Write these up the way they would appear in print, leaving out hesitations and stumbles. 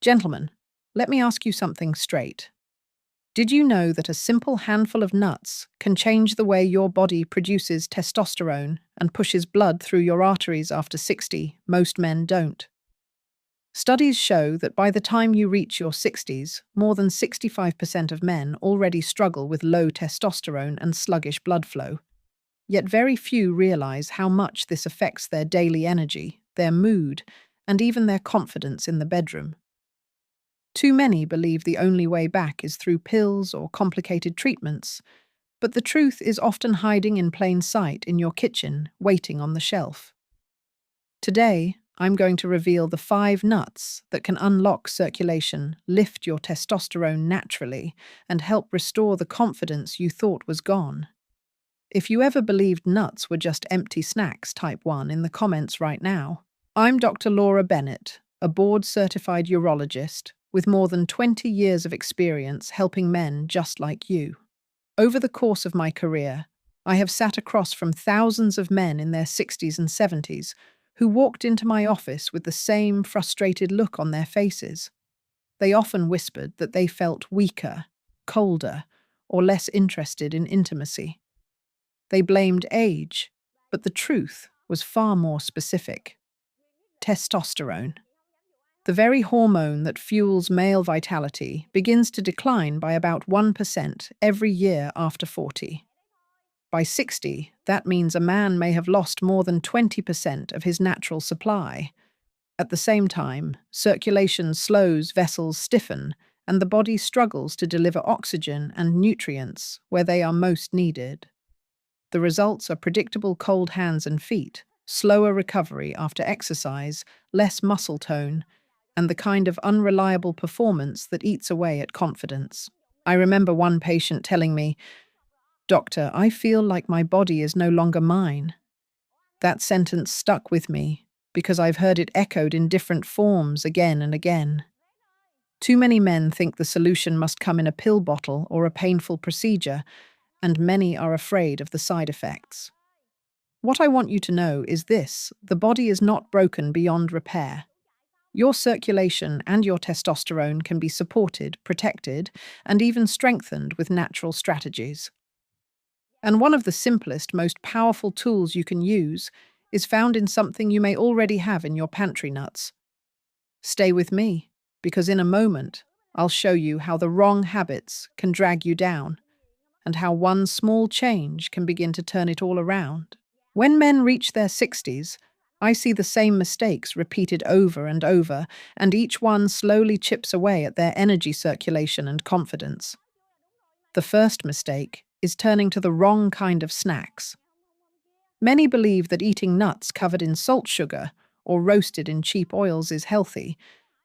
Gentlemen, let me ask you something straight. Did you know that a simple handful of nuts can change the way your body produces testosterone and pushes blood through your arteries after 60? Most men don't. Studies show that by the time you reach your 60s, more than 65% of men already struggle with low testosterone and sluggish blood flow. Yet very few realize how much this affects their daily energy, their mood, and even their confidence in the bedroom. Too many believe the only way back is through pills or complicated treatments, but the truth is often hiding in plain sight in your kitchen, waiting on the shelf. Today, I'm going to reveal the 5 nuts that can unlock circulation, lift your testosterone naturally, and help restore the confidence you thought was gone. If you ever believed nuts were just empty snacks, type 1 in the comments right now. I'm Dr. Laura Bennett, a board-certified urologist with more than 20 years of experience helping men just like you. Over the course of my career, I have sat across from thousands of men in their 60s and 70s who walked into my office with the same frustrated look on their faces. They often whispered that they felt weaker, colder, or less interested in intimacy. They blamed age, but the truth was far more specific. Testosterone, the very hormone that fuels male vitality, begins to decline by about 1% every year after 40. By 60, that means a man may have lost more than 20% of his natural supply. At the same time, circulation slows, vessels stiffen, and the body struggles to deliver oxygen and nutrients where they are most needed. The results are predictable cold hands and feet, slower recovery after exercise, less muscle tone, and the kind of unreliable performance that eats away at confidence. I remember one patient telling me, "Doctor, I feel like my body is no longer mine." That sentence stuck with me because I've heard it echoed in different forms again and again. Too many men think the solution must come in a pill bottle or a painful procedure, and many are afraid of the side effects. What I want you to know is this: the body is not broken beyond repair. Your circulation and your testosterone can be supported, protected, and even strengthened with natural strategies. And one of the simplest, most powerful tools you can use is found in something you may already have in your pantry nuts. Stay with me, because in a moment, I'll show you how the wrong habits can drag you down, and how one small change can begin to turn it all around. When men reach their 60s, I see the same mistakes repeated over and over, and each one slowly chips away at their energy circulation and confidence. The first mistake is turning to the wrong kind of snacks. Many believe that eating nuts covered in salt sugar or roasted in cheap oils is healthy,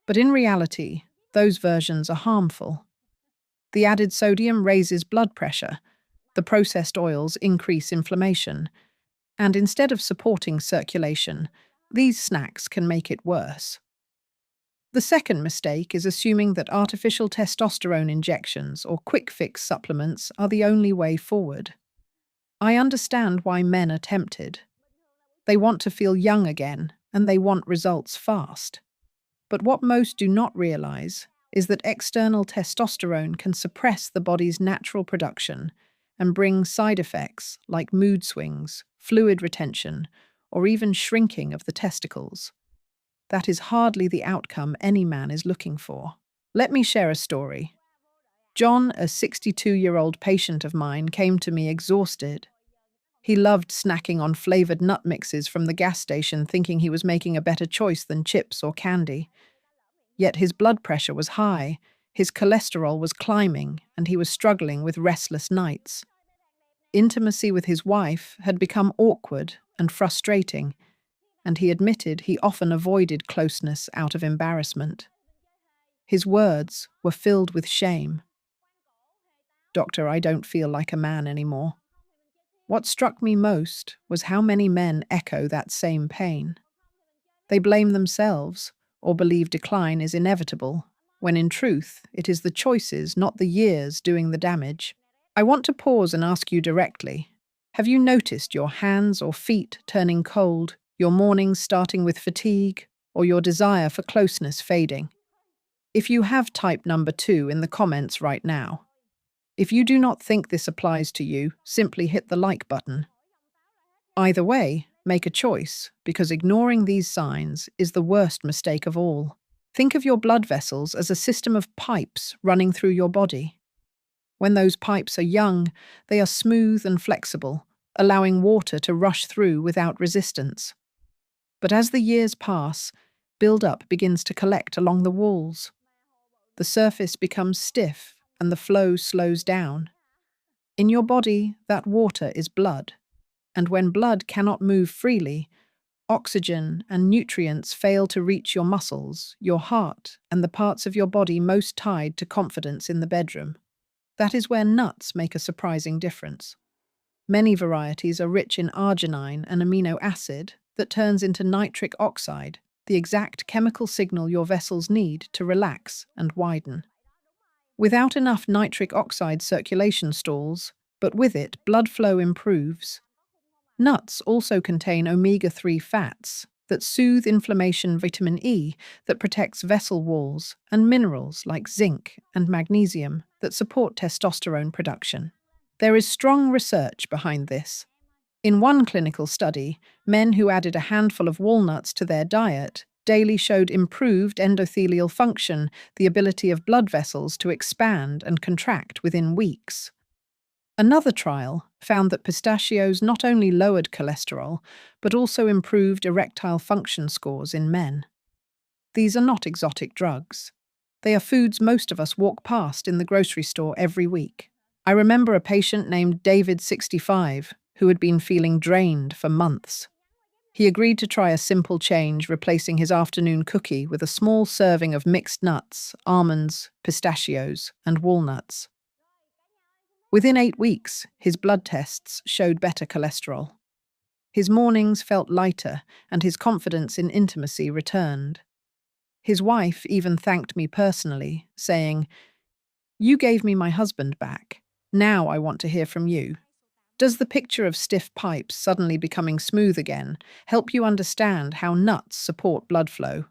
but in reality, those versions are harmful. The added sodium raises blood pressure, the processed oils increase inflammation, and instead of supporting circulation, these snacks can make it worse. The second mistake is assuming that artificial testosterone injections or quick-fix supplements are the only way forward. I understand why men are tempted. They want to feel young again, and they want results fast. But what most do not realize is that external testosterone can suppress the body's natural production and bring side effects like mood swings, fluid retention, or even shrinking of the testicles. That is hardly the outcome any man is looking for. Let me share a story. John, a 62-year-old patient of mine, came to me exhausted. He loved snacking on flavored nut mixes from the gas station, thinking he was making a better choice than chips or candy. Yet his blood pressure was high, his cholesterol was climbing, and he was struggling with restless nights. Intimacy with his wife had become awkward and frustrating, and he admitted he often avoided closeness out of embarrassment. His words were filled with shame. "Doctor, I don't feel like a man anymore." What struck me most was how many men echo that same pain. They blame themselves or believe decline is inevitable, when in truth it is the choices, not the years, doing the damage. I want to pause and ask you directly, have you noticed your hands or feet turning cold, your mornings starting with fatigue, or your desire for closeness fading? If you have type number 2 in the comments right now. If you do not think this applies to you, simply hit the like button. Either way, make a choice, because ignoring these signs is the worst mistake of all. Think of your blood vessels as a system of pipes running through your body. When those pipes are young, they are smooth and flexible, allowing water to rush through without resistance. But as the years pass, buildup begins to collect along the walls. The surface becomes stiff and the flow slows down. In your body, that water is blood. And when blood cannot move freely, oxygen and nutrients fail to reach your muscles, your heart, and the parts of your body most tied to confidence in the bedroom. That is where nuts make a surprising difference. Many varieties are rich in arginine, an amino acid that turns into nitric oxide, the exact chemical signal your vessels need to relax and widen. Without enough nitric oxide, circulation stalls, but with it, blood flow improves. Nuts also contain omega-3 fats that soothe inflammation, vitamin E that protects vessel walls, and minerals like zinc and magnesium that support testosterone production. There is strong research behind this. In one clinical study, men who added a handful of walnuts to their diet daily showed improved endothelial function, the ability of blood vessels to expand and contract within weeks. Another trial found that pistachios not only lowered cholesterol, but also improved erectile function scores in men. These are not exotic drugs. They are foods most of us walk past in the grocery store every week. I remember a patient named David, 65, who had been feeling drained for months. He agreed to try a simple change, replacing his afternoon cookie with a small serving of mixed nuts, almonds, pistachios, and walnuts. Within 8 weeks, his blood tests showed better cholesterol. His mornings felt lighter, and his confidence in intimacy returned. His wife even thanked me personally, saying, "You gave me my husband back. Now I want to hear from you." Does the picture of stiff pipes suddenly becoming smooth again help you understand how nuts support blood flow?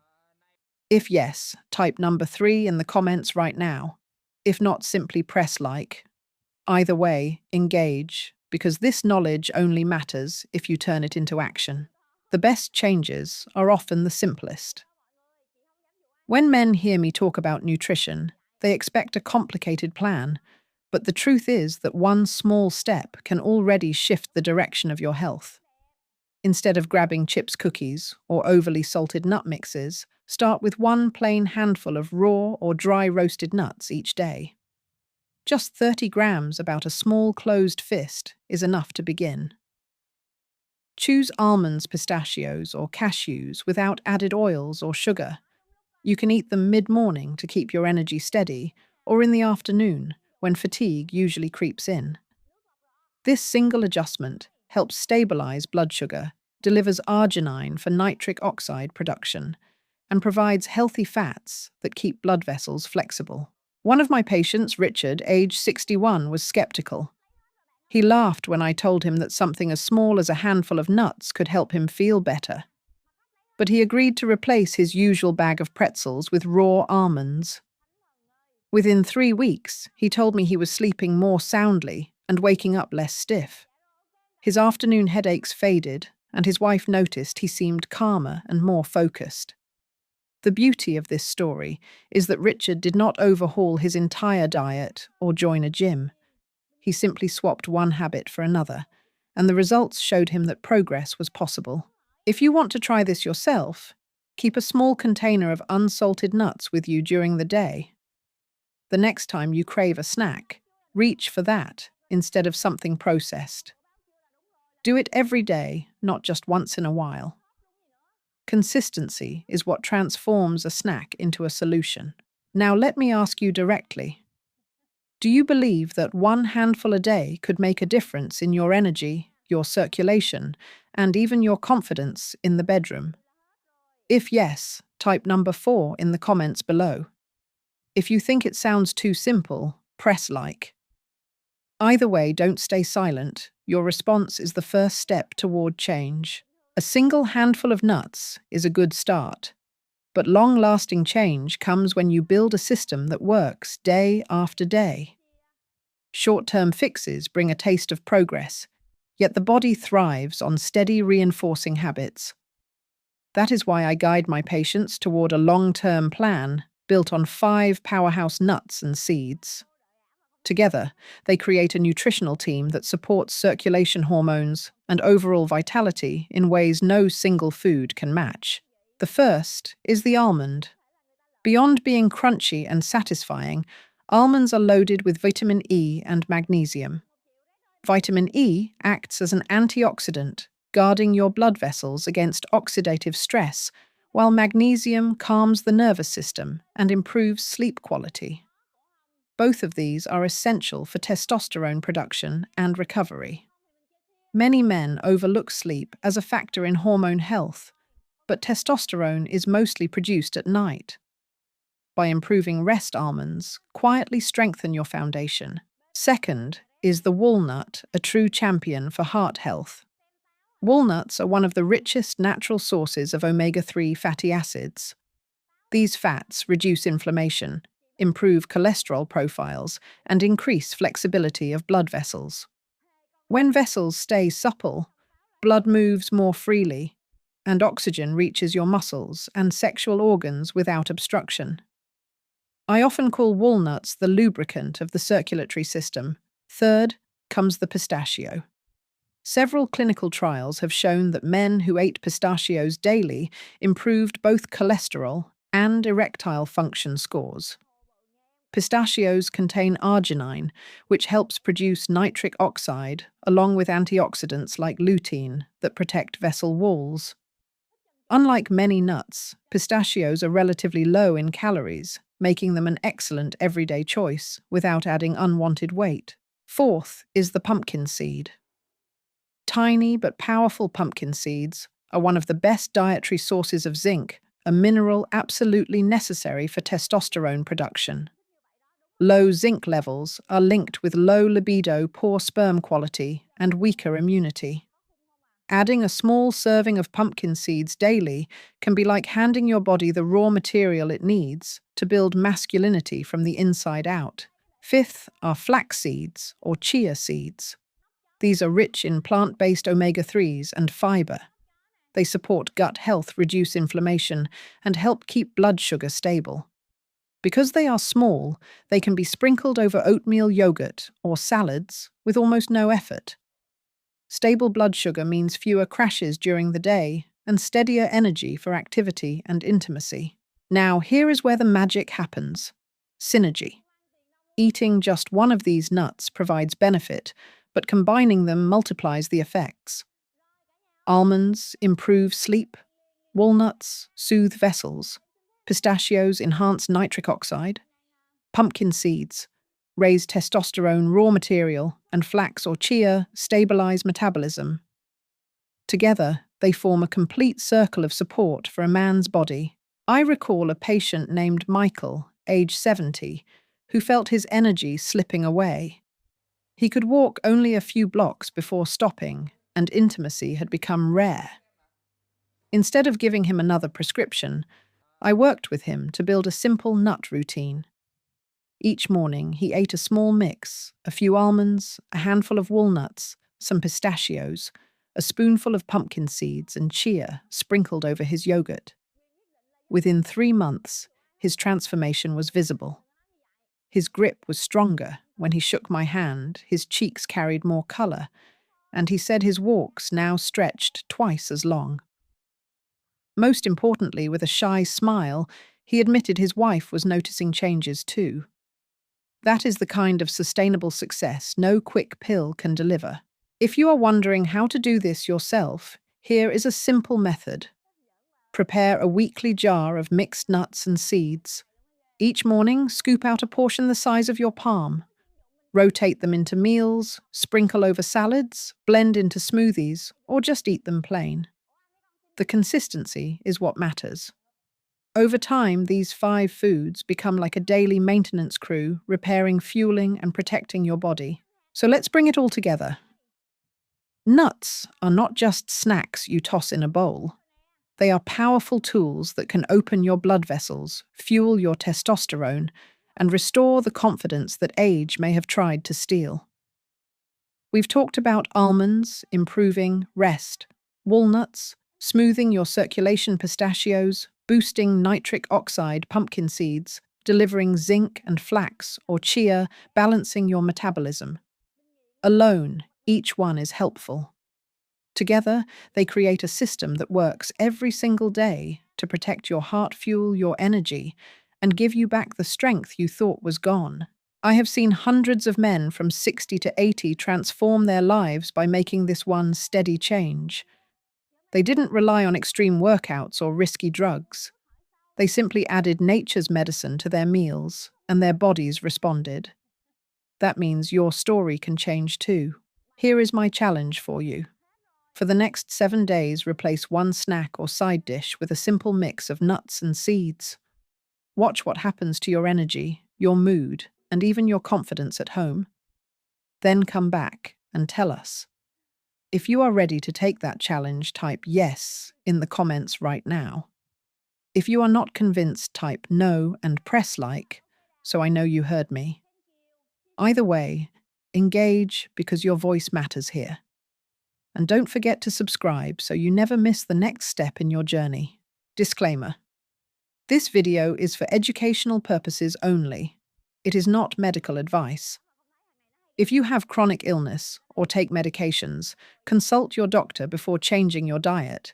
If yes, type number 3 in the comments right now. If not, simply press like. Either way, engage, because this knowledge only matters if you turn it into action. The best changes are often the simplest. When men hear me talk about nutrition, they expect a complicated plan, but the truth is that one small step can already shift the direction of your health. Instead of grabbing chips cookies or overly salted nut mixes, start with one plain handful of raw or dry roasted nuts each day. Just 30 grams, about a small closed fist, is enough to begin. Choose almonds, pistachios, or cashews without added oils or sugar. You can eat them mid-morning to keep your energy steady, or in the afternoon, when fatigue usually creeps in. This single adjustment helps stabilize blood sugar, delivers arginine for nitric oxide production, and provides healthy fats that keep blood vessels flexible. One of my patients, Richard, age 61, was skeptical. He laughed when I told him that something as small as a handful of nuts could help him feel better. But he agreed to replace his usual bag of pretzels with raw almonds. Within 3 weeks, he told me he was sleeping more soundly and waking up less stiff. His afternoon headaches faded, and his wife noticed he seemed calmer and more focused. The beauty of this story is that Richard did not overhaul his entire diet or join a gym. He simply swapped one habit for another, and the results showed him that progress was possible. If you want to try this yourself, keep a small container of unsalted nuts with you during the day. The next time you crave a snack, reach for that instead of something processed. Do it every day, not just once in a while. Consistency is what transforms a snack into a solution. Now let me ask you directly. Do you believe that one handful a day could make a difference in your energy, your circulation, and even your confidence in the bedroom? If yes, type number 4 in the comments below. If you think it sounds too simple, press like. Either way, don't stay silent. Your response is the first step toward change. A single handful of nuts is a good start. But long-lasting change comes when you build a system that works day after day. Short-term fixes bring a taste of progress, yet the body thrives on steady reinforcing habits. That is why I guide my patients toward a long-term plan built on 5 powerhouse nuts and seeds. Together, they create a nutritional team that supports circulation hormones and overall vitality in ways no single food can match. The first is the almond. Beyond being crunchy and satisfying, almonds are loaded with vitamin E and magnesium. Vitamin E acts as an antioxidant, guarding your blood vessels against oxidative stress, while magnesium calms the nervous system and improves sleep quality. Both of these are essential for testosterone production and recovery. Many men overlook sleep as a factor in hormone health, but testosterone is mostly produced at night. By improving rest, almonds quietly strengthen your foundation. Second is the walnut, a true champion for heart health. Walnuts are one of the richest natural sources of omega-3 fatty acids. These fats reduce inflammation, improve cholesterol profiles, and increase flexibility of blood vessels. When vessels stay supple, blood moves more freely, and oxygen reaches your muscles and sexual organs without obstruction. I often call walnuts the lubricant of the circulatory system. Third comes the pistachio. Several clinical trials have shown that men who ate pistachios daily improved both cholesterol and erectile function scores. Pistachios contain arginine, which helps produce nitric oxide, along with antioxidants like lutein that protect vessel walls. Unlike many nuts, pistachios are relatively low in calories, making them an excellent everyday choice without adding unwanted weight. Fourth is the pumpkin seed. Tiny but powerful pumpkin seeds are one of the best dietary sources of zinc, a mineral absolutely necessary for testosterone production. Low zinc levels are linked with low libido, poor sperm quality, and weaker immunity. Adding a small serving of pumpkin seeds daily can be like handing your body the raw material it needs to build masculinity from the inside out. Fifth are flax seeds or chia seeds. These are rich in plant-based omega-3s and fiber. They support gut health, reduce inflammation, and help keep blood sugar stable. Because they are small, they can be sprinkled over oatmeal yogurt or salads with almost no effort. Stable blood sugar means fewer crashes during the day and steadier energy for activity and intimacy. Now, here is where the magic happens. Synergy. Eating just one of these nuts provides benefit, but combining them multiplies the effects. Almonds improve sleep, walnuts soothe vessels, pistachios enhance nitric oxide, pumpkin seeds raise testosterone raw material, and flax or chia stabilize metabolism. Together, they form a complete circle of support for a man's body. I recall a patient named Michael, age 70, who felt his energy slipping away. He could walk only a few blocks before stopping, and intimacy had become rare. Instead of giving him another prescription, I worked with him to build a simple nut routine. Each morning, he ate a small mix, a few almonds, a handful of walnuts, some pistachios, a spoonful of pumpkin seeds and chia sprinkled over his yogurt. Within 3 months, his transformation was visible. His grip was stronger. When he shook my hand, his cheeks carried more color, and he said his walks now stretched twice as long. Most importantly, with a shy smile, he admitted his wife was noticing changes too. That is the kind of sustainable success no quick pill can deliver. If you are wondering how to do this yourself, here is a simple method. Prepare a weekly jar of mixed nuts and seeds. Each morning, scoop out a portion the size of your palm. Rotate them into meals, sprinkle over salads, blend into smoothies, or just eat them plain. The consistency is what matters. Over time, these 5 foods become like a daily maintenance crew, repairing, fueling, and protecting your body. So let's bring it all together. Nuts are not just snacks you toss in a bowl. They are powerful tools that can open your blood vessels, fuel your testosterone, and restore the confidence that age may have tried to steal. We've talked about almonds, improving rest, walnuts, smoothing your circulation pistachios, boosting nitric oxide pumpkin seeds, delivering zinc and flax or chia, balancing your metabolism. Alone, each one is helpful. Together, they create a system that works every single day to protect your heart, fuel your energy, and give you back the strength you thought was gone. I have seen hundreds of men from 60 to 80 transform their lives by making this one steady change. They didn't rely on extreme workouts or risky drugs. They simply added nature's medicine to their meals, and their bodies responded. That means your story can change too. Here is my challenge for you. For the next 7 days, replace one snack or side dish with a simple mix of nuts and seeds. Watch what happens to your energy, your mood, and even your confidence at home. Then come back and tell us. If you are ready to take that challenge, type yes in the comments right now. If you are not convinced, type no and press like, so I know you heard me. Either way, engage because your voice matters here. And don't forget to subscribe so you never miss the next step in your journey. Disclaimer. This video is for educational purposes only. It is not medical advice. If you have chronic illness or take medications, consult your doctor before changing your diet.